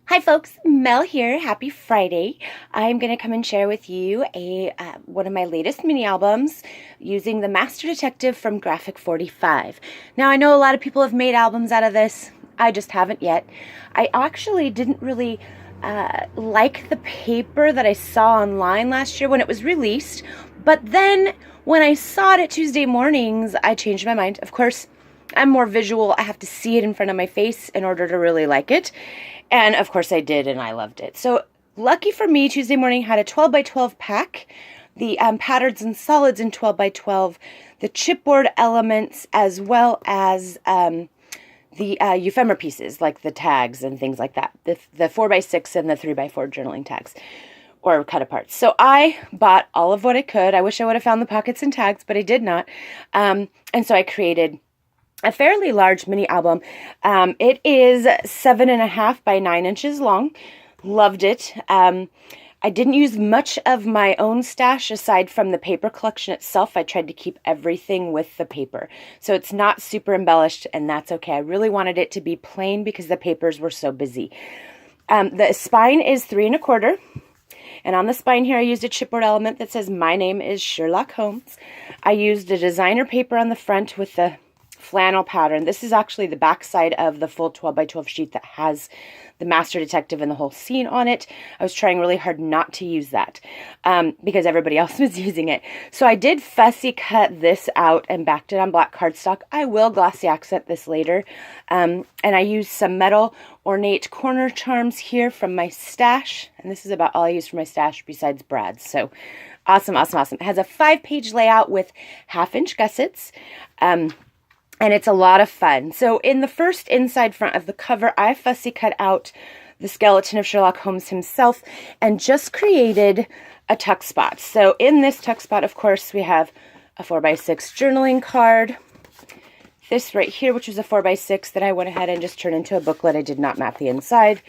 Hi folks, Mel here. Happy Friday. I'm going to come and share with you one of my latest mini albums using the Master Detective from Graphic 45. Now I know a lot of people have made albums out of this. I just haven't yet. I actually didn't really like the paper that I saw online last year when it was released, but then when I saw it at Tuesday mornings, I changed my mind. Of course, I'm more visual. I have to see it in front of my face in order to really like it. And of course I did, and I loved it. So lucky for me, Tuesday morning had a 12 by 12 pack, the patterns and solids in 12 by 12, the chipboard elements, as well as the ephemera pieces, like the tags and things like that, the 4 by 6 and the 3 by 4 journaling tags, or cut apart. So I bought all of what I could. I wish I would have found the pockets and tags, but I did not. And so I created a fairly large mini album. It is 7.5 by 9 inches long. Loved it. I didn't use much of my own stash aside from the paper collection itself. I tried to keep everything with the paper. So it's not super embellished, and that's okay. I really wanted it to be plain because the papers were so busy. The spine is 3 1/4. And on the spine here, I used a chipboard element that says, "My name is Sherlock Holmes." I used a designer paper on the front with the flannel pattern. This is actually the back side of the full 12 by 12 sheet that has the Master Detective and the whole scene on it. I was trying really hard not to use that because everybody else was using it. So I did fussy cut this out and backed it on black cardstock. I will glossy accent this later. And I used some metal ornate corner charms here from my stash. And this is about all I use for my stash besides Brad's. So awesome, awesome, awesome. It has a 5-page layout with 1/2-inch gussets. And it's a lot of fun. So in the first inside front of the cover, I fussy cut out the skeleton of Sherlock Holmes himself and just created a tuck spot. So in this tuck spot, of course, we have a 4 by 6 journaling card. This right here, which was a 4 by 6 that I went ahead and just turned into a booklet. I did not map the inside.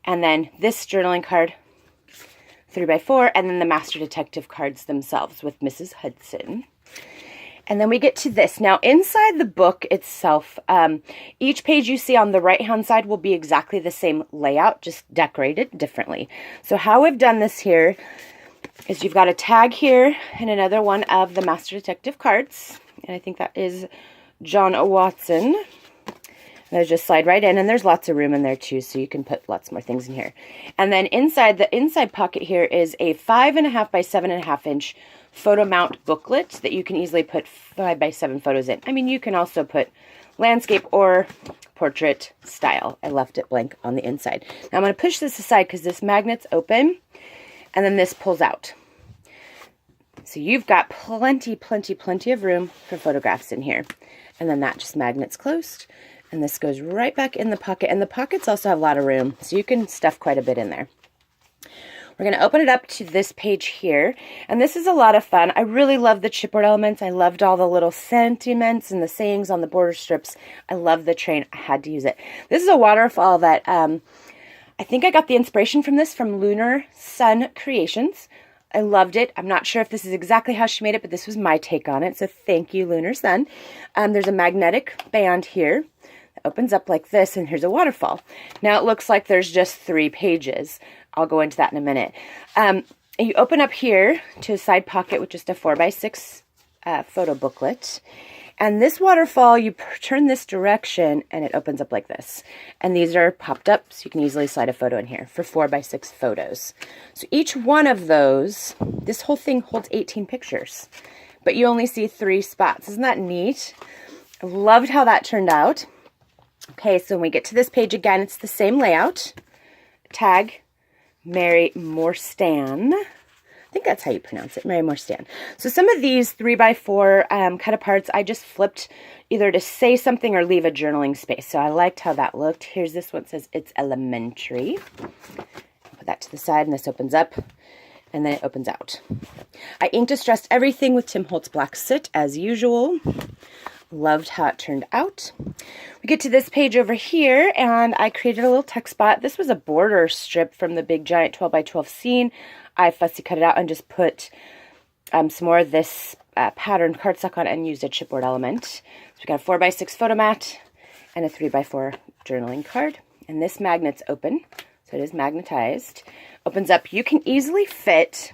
And then this journaling card, 3 by 4, and then the Master Detective cards themselves with Mrs. Hudson. And then we get to this. Now, inside the book itself, each page you see on the right-hand side will be exactly the same layout, just decorated differently. So how I've done this here is you've got a tag here and another one of the Master Detective cards. And I think that is John Watson. And those just slide right in, and there's lots of room in there too, so you can put lots more things in here. And then inside, the inside pocket here is a 5.5 by 7.5 inch photo mount booklet that you can easily put 5 by 7 photos in. I mean, you can also put landscape or portrait style. I left it blank on the inside. Now I'm going to push this aside because this magnet's open, and then this pulls out. So you've got plenty, plenty, plenty of room for photographs in here. And then that just magnets closed. And this goes right back in the pocket. And the pockets also have a lot of room, so you can stuff quite a bit in there. We're going to open it up to this page here. And this is a lot of fun. I really love the chipboard elements. I loved all the little sentiments and the sayings on the border strips. I love the train. I had to use it. This is a waterfall that I think I got the inspiration from this from Lunar Sun Creations. I loved it. I'm not sure if this is exactly how she made it, but this was my take on it. So thank you, Lunar Sun. There's a magnetic band here. It opens up like this, and here's a waterfall. Now it looks like there's just 3 pages. I'll go into that in a minute. You open up here to a side pocket with just a 4 by 6 photo booklet. And this waterfall, you turn this direction, and it opens up like this. And these are popped up, so you can easily slide a photo in here for 4 by 6 photos. So each one of those, this whole thing holds 18 pictures. But you only see 3 spots. Isn't that neat? I loved how that turned out. Okay, so when we get to this page again, it's the same layout. Tag, Mary Morstan. I think that's how you pronounce it, Mary Morstan. So some of these 3 by 4 cut aparts, I just flipped either to say something or leave a journaling space. So I liked how that looked. Here's this one that says, "It's elementary." Put that to the side, and this opens up, and then it opens out. I inked distressed everything with Tim Holtz Black Soot, as usual. Loved how it turned out. We get to this page over here, and I created a little text spot. This was a border strip from the big giant 12 by 12 scene. I fussy cut it out and just put some more of this patterned cardstock on it and used a chipboard element. So we got a 4 by 6 photo mat and a 3 by 4 journaling card. And this magnet's open, So it is magnetized. Opens up. You can easily fit,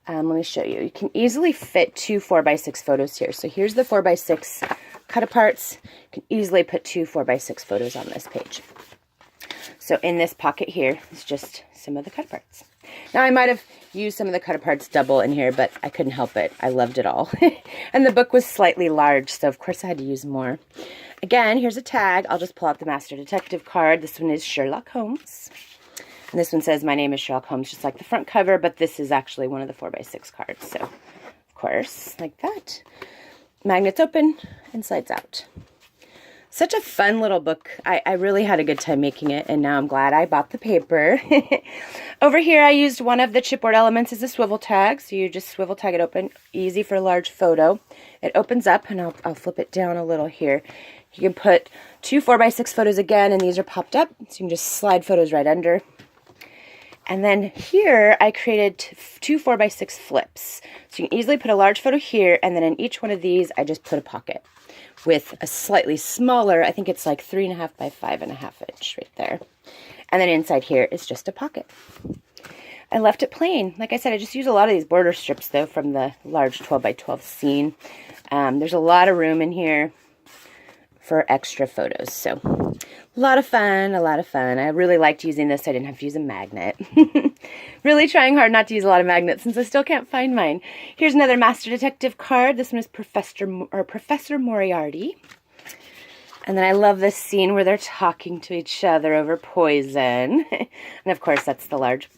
let me show you. You can easily fit 2 4x6 photos here. So here's the 4x6 cut-aparts. You can easily put 2 4x6 photos on this page. So in this pocket here is just some of the cut-aparts. Now I might have used some of the cut-aparts double in here, but I couldn't help it. I loved it all. And the book was slightly large, so of course I had to use more. Again, here's a tag. I'll just pull out the Master Detective card. This one is Sherlock Holmes. And this one says, my name is Sherlock Holmes, just like the front cover, but this is actually one of the 4x6 cards. So, of course, like that. Magnets open and slides out. Such a fun little book. I really had a good time making it, and now I'm glad I bought the paper. Over here, I used one of the chipboard elements as a swivel tag, so you just swivel tag it open. Easy for a large photo. It opens up, and I'll flip it down a little here. You can put 2 4x6 photos again, and these are popped up, so you can just slide photos right under. And then here, I created 2 4x6 flips. So you can easily put a large photo here, and then in each one of these, I just put a pocket with a slightly smaller, I think it's like 3.5 by 5.5 inch right there. And then inside here is just a pocket. I left it plain. Like I said, I just use a lot of these border strips, though, from the large 12 by 12 scene. There's a lot of room in here for extra photos, so a lot of fun, a lot of fun. I really liked using this. I didn't have to use a magnet. Really trying hard not to use a lot of magnets since I still can't find mine. Here's another Master Detective card. This one is Professor Moriarty. And then I love this scene where they're talking to each other over poison. And of course, that's the large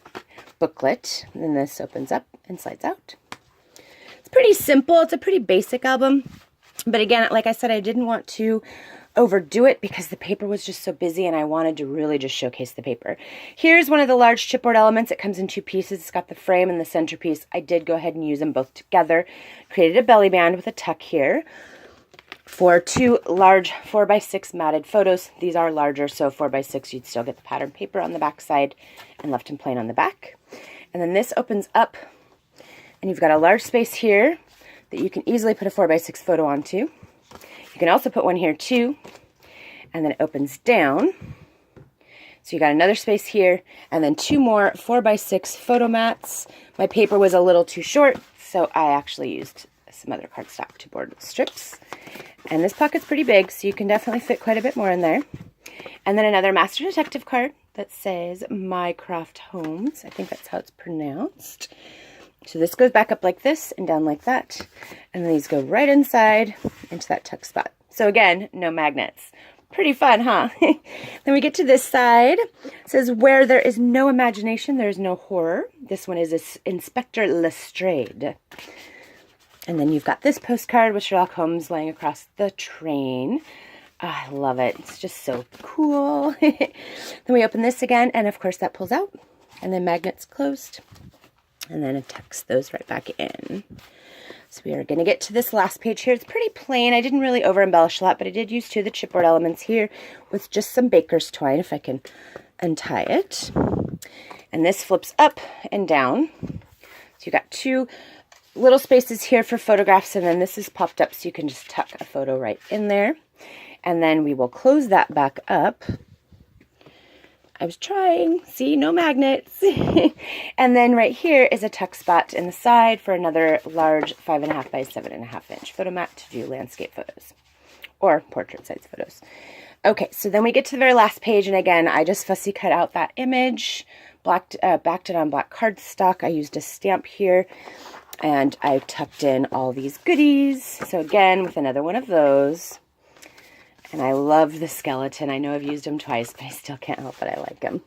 booklet. And then this opens up and slides out. It's pretty simple. It's a pretty basic album. But again, like I said, I didn't want to overdo it because the paper was just so busy and I wanted to really just showcase the paper. Here's one of the large chipboard elements. It comes in 2 pieces. It's got the frame and the centerpiece. I did go ahead and use them both together. Created a belly band with a tuck here for 2 large 4x6 matted photos. These are larger, so 4x6, you'd still get the pattern paper on the back side, and left them plain on the back. And then this opens up and you've got a large space here that you can easily put a 4x6 photo onto. You can also put one here too, and then it opens down. So you got another space here, and then 2 more 4x6 photo mats. My paper was a little too short, so I actually used some other cardstock to board with strips. And this pocket's pretty big, so you can definitely fit quite a bit more in there. And then another Master Detective card that says Mycroft Holmes. I think that's how it's pronounced. So this goes back up like this and down like that. And then these go right inside into that tuck spot. So again, no magnets. Pretty fun, huh? Then we get to this side. It says, where there is no imagination, there is no horror. This one is Inspector Lestrade. And then you've got this postcard with Sherlock Holmes laying across the train. Oh, I love it. It's just so cool. Then we open this again, and of course that pulls out. And then magnets closed. And then it tucks those right back in. So we are going to get to this last page here. It's pretty plain. I didn't really over embellish a lot, but I did use 2 of the chipboard elements here with just some baker's twine, if I can untie it. And this flips up and down. So you got 2 little spaces here for photographs, and then this is popped up so you can just tuck a photo right in there. And then we will close that back up. I was trying. See, no magnets. And then right here is a tuck spot in the side for another large 5.5 by 7.5 inch photo mat to do landscape photos or portrait size photos. Okay, so then we get to the very last page, and again, I just fussy cut out that image, backed it on black cardstock. I used a stamp here, and I tucked in all these goodies. So again, with another one of those. And I love the skeleton. I know I've used them twice, but I still can't help it. I like them.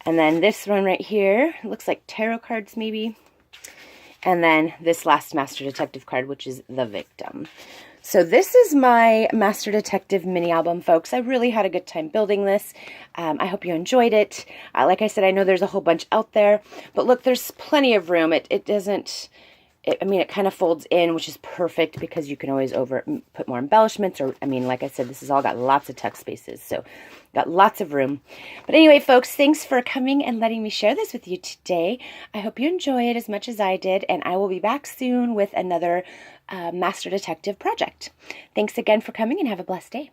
And then this one right here, it looks like tarot cards maybe. And then this last Master Detective card, which is The Victim. So this is my Master Detective mini album, folks. I really had a good time building this. I hope you enjoyed it. Like I said, I know there's a whole bunch out there, but look, there's plenty of room. It doesn't... I mean, it kind of folds in, which is perfect because you can always put more embellishments. Or, I mean, like I said, this has all got lots of tuck spaces, so got lots of room. But anyway, folks, thanks for coming and letting me share this with you today. I hope you enjoy it as much as I did, and I will be back soon with another Master Detective project. Thanks again for coming, and have a blessed day.